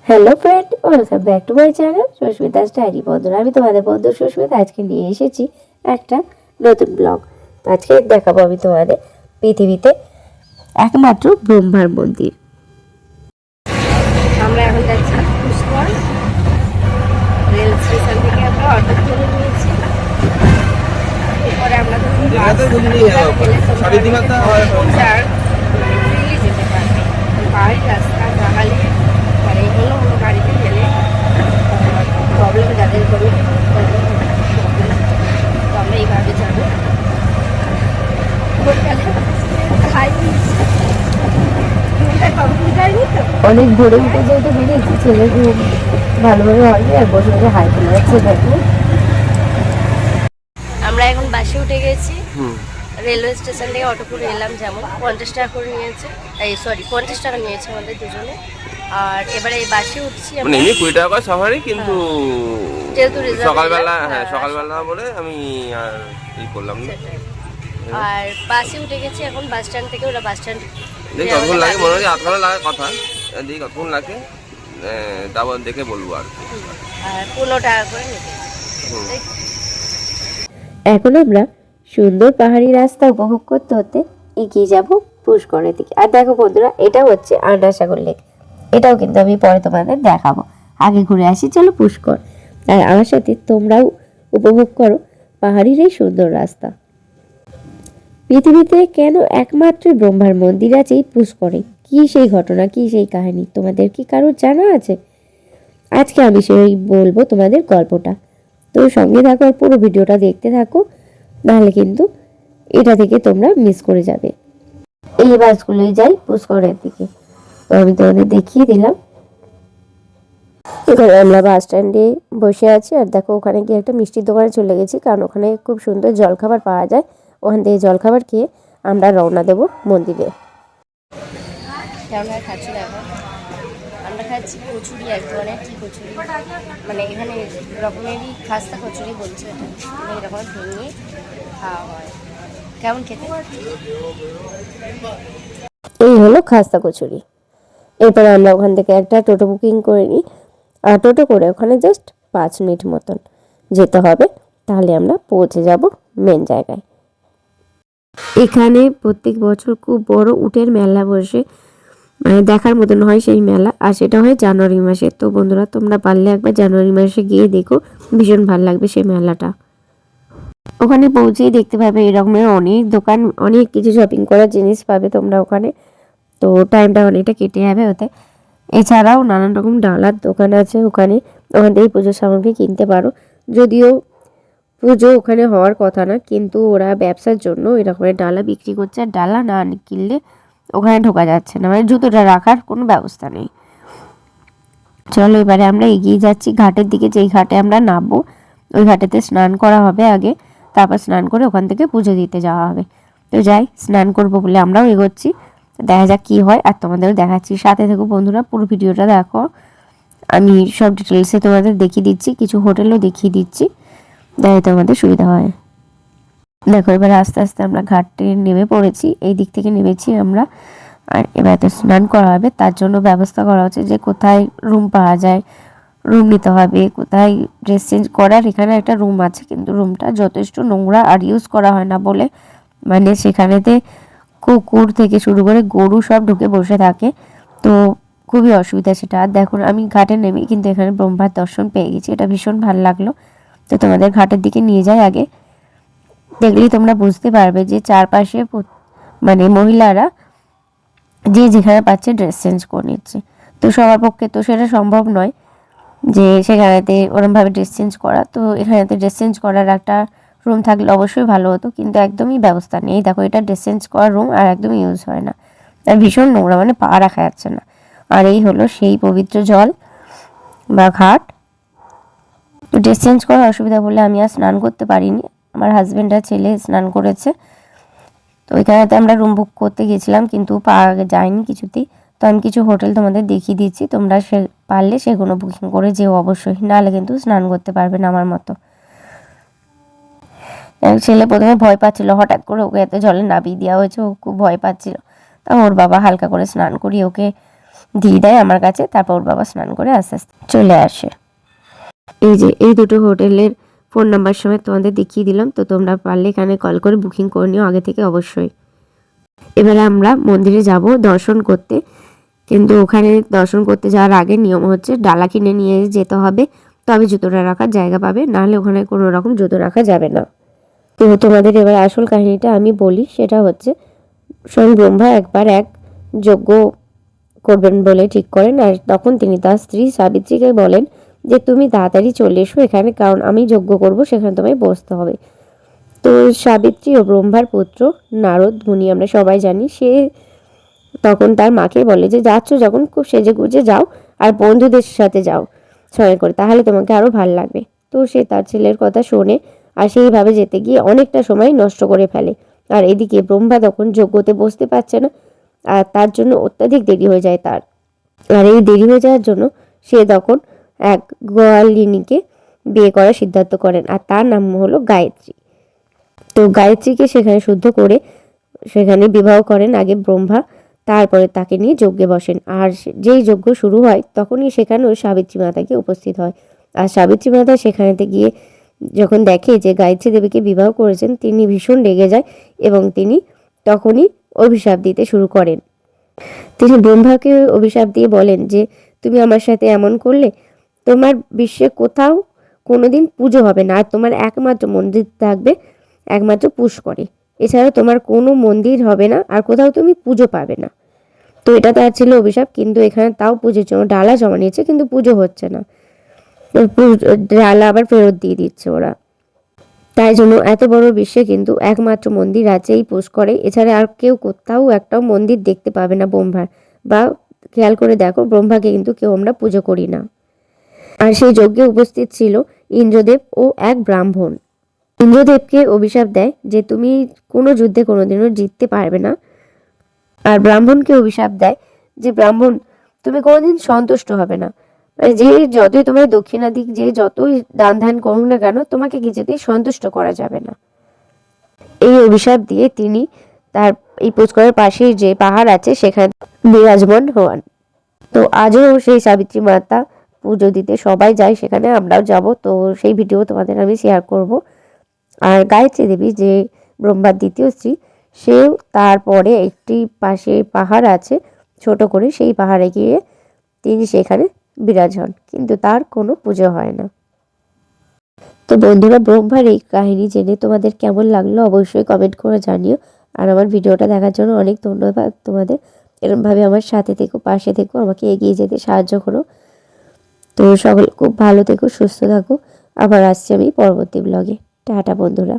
Hello friend, welcome back to my channel Sushmita's diary. বন্ধুরা, আমি তোমাদের বন্ধু সুস্মিতা। আজকে নিয়ে এসেছি একটা নতুন ব্লগ। আজকে দেখাবো আমি তোমাদের পৃথিবীতে একমাত্র ব্রহ্মার মন্দির। আমরা এখন যাচ্ছি পুষ্কর। রেল স্টেশন থেকে আমরা অটো করে নিয়েছি। এরপরে আমরা যেতে পারি। পাহাড়ি রাস্তা জাহালি মানে হলো গাড়িতে গেলে প্রবলেম যাদের কোনো তো আমরা এইভাবে যাবো। অনেক ভোরে উঠে যেতে বেরিয়েছি, ছেলে খুব ভালোভাবে হয়নি আর বসে বসে হাই তুলে যাচ্ছে। দেখো আমরা এখন বাসে উঠে গেছি। রেলওয়ে স্টেশন থেকে অটো করে এলাম, যেমন 50 টাকা করে নিয়েছে, এই সরি 50 টাকা নিয়েছে আমাদের দুজনে। আর এবারে এই বাসে উঠছি মানে এমনি 20 টাকা করে সফারি, কিন্তু যেহেতু সকালবেলা সকালবেলা বলে আমি আর এই করলাম না। আর বাসে উঠে গেছি এখন। বাস স্ট্যান্ড থেকে ওরা বাস স্ট্যান্ড দেখি কতক্ষণ লাগে, মনে হয় 8 ঘন্টা লাগে কথা। দেখি কতক্ষণ লাগে, তারপর দেখে বলবো আর 15 টাকা করে নেবে। এখন আমরা সুন্দর পাহাড়ি রাস্তা উপভোগ করতে হতে এগিয়ে যাব পুষ্করের দিকে। আর দেখো বন্ধুরা, এটা হচ্ছে আন্ডারসাগর লেক। এটাও কিন্তু আমি পরে তোমাদের দেখাবো। আগে ঘুরে আসি চলো পুষ্কর, আর আমার সাথে তোমরাও উপভোগ করো পাহাড়ির এই সুন্দর রাস্তা। পৃথিবীতে কেন একমাত্র ব্রহ্মার মন্দির আছে এই পুষ্করে? কি সেই ঘটনা, কি সেই কাহিনী, তোমাদের কি কারোর জানা আছে? আজকে আমি সেই বলবো তোমাদের গল্পটা। তো সঙ্গে থাকো আর পুরো ভিডিওটা দেখতে থাকো, নাহলে কিন্তু এটা থেকে তোমরা মিস করে যাবে। এই বাসগুলোই যাই পুষ্করের দিকে, তো আমি তোমাদের দেখিয়ে দিলাম। এখানে আমরা বাস স্ট্যান্ডে বসে আছি, আর দেখো ওখানে গিয়ে একটা মিষ্টির দোকানে চলে গেছি, কারণ ওখানে খুব সুন্দর জলখাবার পাওয়া যায়। ওখান থেকে জলখাবার খেয়ে আমরা রওনা দেব মন্দিরে। কেমন খাচ্ছি দেখো, আমরা খাচ্ছি কচুরি, এক ধরনের কি কচুরি, মানে এখানে রকমেরই খাস্তা কচুরি বলছে, এটা এরকম ভেঙে খাওয়া হয়। কেমন খেতে? এই হলো খাস্তা কচুরি। এরপরে আমরা ওখান থেকে একটা টোটো বুকিং করে নিই, আর টোটো করে ওখানে জাস্ট 5 মিনিট মতন যেতে হবে, তাহলে আমরা পৌঁছে যাব মেন জায়গায়। এখানে প্রত্যেক বছর খুব বড় উটের মেলা বসে, মানে দেখার মতন হয় সেই মেলা, আর সেটা হয় জানুয়ারি মাসে। তো বন্ধুরা, তোমরা পারলে একবার জানুয়ারি মাসে গিয়ে দেখো, ভীষণ ভালো লাগবে সেই মেলাটা। ওখানে পৌঁছেই দেখতে পাবে এরকমের অনেক দোকান, অনেক কিছু শপিং করার জিনিস পাবে তোমরা ওখানে। তো টাইমটা অনেকটা কেটে যাবে ওতে। এছাড়াও নানান রকম ডালার দোকান আছে ওখানে, ওখান থেকেই পুজোর সামগ্রী কিনতে পারো। যদিও পুজো ওখানে হওয়ার কথা না, কিন্তু ওরা ব্যবসার জন্য এরকমের ডালা বিক্রি করছে, আর ডালা না কিনলে ওখানে ঢোকা যাচ্ছে না, মানে জুতোটা রাখার কোনো ব্যবস্থা নেই। চলো এবারে আমরা এগিয়ে যাচ্ছি ঘাটের দিকে। যেই ঘাটে আমরা নামবো ওই ঘাটেতে স্নান করা হবে আগে, তারপর স্নান করে ওখান থেকে পুজো দিতে যাওয়া হবে। তো যাই, স্নান করবো বলে আমরাও এগোচ্ছি, দেখা যাক কি হয়, আর তোমাদেরও দেখাচ্ছি। সাথে থেকো বন্ধুরা, পুরো ভিডিওটা দেখো। আমি সব ডিটেলসে তোমাদের দেখিয়ে দিচ্ছি, কিছু হোটেলও দেখিয়ে দিচ্ছি, যাতে তোমাদের সুবিধা হয়। দেখো এবার আস্তে আস্তে আমরা ঘাটে নেমে পড়েছি, এই দিক থেকে নেমেছি আমরা। আর এবার তো স্নান করা হবে, তার জন্য ব্যবস্থা করা হচ্ছে যে কোথায় রুম পাওয়া যায়, রুম নিতে হবে। কোথায় ড্রেস চেঞ্জ করার, এখানে একটা রুম আছে, কিন্তু রুমটা যথেষ্ট নোংরা আর ইউজ করা হয় না বলে, মানে সেখানেতে কুকুর থেকে শুরু করে গরু সব ঢুকে বসে থাকে, তো খুবই অসুবিধা সেটা। আর দেখুন আমি ঘাটে নেমে কিন্তু এখানে ব্রহ্মার দর্শন পেয়ে গেছি, এটা ভীষণ ভালো লাগলো। তো তোমাদের ঘাটের দিকে নিয়ে যাই আগে, দেখলেই তোমরা বুঝতে পারবে যে চারপাশে মানে মহিলারা যে যেখানে পাচ্ছে ড্রেস চেঞ্জ করে নিচ্ছে। তো সবার পক্ষে তো সেটা সম্ভব নয় যে সেখানেতে ওরমভাবে ড্রেস চেঞ্জ করা। তো এখানেতে ড্রেস চেঞ্জ করার একটা রুম থাকলে অবশ্যই ভালো হতো, কিন্তু একদমই ব্যবস্থা নেই। দেখো এটা ড্রেস চেঞ্জ করার রুম, আর একদমই ইউজ হয় না, আর ভীষণ নোংরা, মানে পা রাখা যাচ্ছে না। আর এই হলো সেই পবিত্র জল বা ঘাট। তো ড্রেস চেঞ্জ করার অসুবিধা বলে আমি আর স্নান করতে পারিনি, আমার হাজব্যান্ড আর ছেলে স্নান করেছে। তো ওইখানেতে আমরা রুম বুক করতে গেছিলাম, কিন্তু পাওয়া যায়নি কিছুতেই। তো আমি কিছু হোটেল তোমাদের দেখিয়ে দিচ্ছি, তোমরা সে পারলে সেগুলো বুকিং করে যেও অবশ্যই, নাহলে কিন্তু স্নান করতে পারবে না আমার মতো। ছেলে প্রথমে ভয় পাচ্ছিল, হঠাৎ করে ওকে এত জলে নামিয়ে দেওয়া হয়েছে, ও খুব ভয় পাচ্ছিল। তা ওর বাবা হালকা করে স্নান করিয়ে ওকে দিয়ে দেয় আমার কাছে। তারপর ওর বাবা স্নান করে আস্তে আস্তে চলে আসে। এই যে এই দুটো হোটেলের ফোন নাম্বার সময় তোমাদের দেখিয়ে দিলাম, তো তোমরা পারলে এখানে কল করে বুকিং করে নিও আগে থেকে অবশ্যই। এবারে আমরা মন্দিরে যাব দর্শন করতে, কিন্তু ওখানে দর্শন করতে যাওয়ার আগে নিয়ম হচ্ছে ডালা কিনে নিয়ে যেতে হবে, তবে জুতোটা রাখার জায়গা পাবে, নাহলে ওখানে কোনো রকম জুতো রাখা যাবে না। তো তোমাদের এবার আসল কাহিনীটা আমি বলি, সেটা হচ্ছে স্বয়ং ব্রহ্মা একবার এক যজ্ঞ করবেন বলে ঠিক করেন, আর তখন তিনি তার স্ত্রী সাবিত্রীকে বলেন যে তুমি তাড়াতাড়ি চলে এসো এখানে, কারণ আমি যজ্ঞ করব, সেখানে তোমায় বসতে হবে। তো সাবিত্রী ও ব্রহ্মার পুত্র নারদ মুনি আমরা সবাই জানি, সে তখন তার মাকে বলে যে যাচ্ছ যখন খুব সেজে গুজে যাও, আর বন্ধুদের সাথে যাও সঙ্গে করে, তাহলে তোমাকে আরও ভালো লাগবে। তো সে তার ছেলের কথা শোনে, আর সেইভাবে যেতে গিয়ে অনেকটা সময় নষ্ট করে ফেলে। আর এদিকে ব্রহ্মা তখন যজ্ঞতে বসতে পারছে না, আর তার জন্য অত্যাধিক দেরি হয়ে যায় তার। আর এই দেরি হয়ে যাওয়ার জন্য সে তখন এক গোয়ালিনীকে বিয়ে করার সিদ্ধান্ত করেন, আর তার নাম হলো গায়ত্রী। তো গায়ত্রীকে সেখানে শুদ্ধ করে সেখানে বিবাহ করেন আগে ব্রহ্মা, তারপরে তাকে নিয়ে যজ্ঞে বসেন। আর যেই যজ্ঞ শুরু হয় তখনই সেখানে ওই সাবিত্রী মাতাকে উপস্থিত হয়। আর সাবিত্রী মাতা সেখানেতে গিয়ে যখন দেখে যে গায়ত্রী দেবীকে বিবাহ করেছেন, তিনি ভীষণ রেগে যায় এবং তিনি তখনই অভিশাপ দিতে শুরু করেন। তিনি ব্রহ্মাকে অভিশাপ দিয়ে বলেন যে তুমি আমার সাথে এমন করলে, তোমার বিশ্বে কোথাও কোনোদিন পুজো হবে না, আর তোমার একমাত্র মন্দির থাকবে একমাত্র পুষ্করে, এছাড়া তোমার কোনো মন্দির হবে না, আর কোথাও তুমি পুজো পাবে না। তো এটা তার ছিল অভিশাপ, কিন্তু এখানে তাও পুজোর জন্য ডালা জমা নিয়েছে, কিন্তু পুজো হচ্ছে না। ডালা আবার ফেরত দিয়ে দিচ্ছে ওরা। তাই জন্য এত বড় বিশ্বে কিন্তু একমাত্র মন্দির আছে এই পুষ্করে, এছাড়া আর কেউ কোথাও একটাও মন্দির দেখতে পাবে না ব্রহ্মার। বা খেয়াল করে দেখো, ব্রহ্মাকে কিন্তু কেউ আমরা পুজো করি না। আর সেই যজ্ঞে উপস্থিত ছিল ইন্দ্রদেব ও এক ব্রাহ্মণ। ইন্দ্রদেবকে অভিশাপ দেয় যে তুমি কোনো যুদ্ধে কোনোদিনও জিততে পারবে না। আর ব্রাহ্মণকে অভিশাপ দেয় যে ব্রাহ্মণ তুমি কোনোদিন সন্তুষ্ট হবে না, যে যতই তোমার দক্ষিণা দিক, যে যতই দান ধ্যান করুক না কেন, তোমাকে কিছুতেই সন্তুষ্ট করা যাবে না। এই অভিশাপ দিয়ে তিনি তার এই পুষ্করের পাশে যে পাহাড় আছে সেখানে বিরাজমান হন। তো আজও সেই সাবিত্রী মাতা পুজো দিতে সবাই যায় সেখানে, আমরাও যাব। তো সেই ভিডিও তোমাদের আমি শেয়ার করব। আর গায়ত্রী দেবী যে ব্রহ্মার দ্বিতীয় স্ত্রী, সেও তারপরে একটি পাশে পাহাড় আছে ছোট করে, সেই পাহাড়ে গিয়ে তিনি সেখানে বিরাজ হন, কিন্তু তার কোনো পুজো হয় না। তো বন্ধুরা, ব্রহ্মার এই কাহিনী জেনে তোমাদের কেমন লাগলো অবশ্যই কমেন্ট করে জানিও। আর আমার ভিডিওটা দেখার জন্য অনেক ধন্যবাদ তোমাদের। এরকমভাবে আমার সাথে থেকো, পাশে থেকো, আমাকে এগিয়ে যেতে সাহায্য করো। তো সকল খুব ভালো থেকো, সুস্থ থাকো। আবার আসছি আমি পরবর্তী ব্লগে। টাটা বন্ধুরা।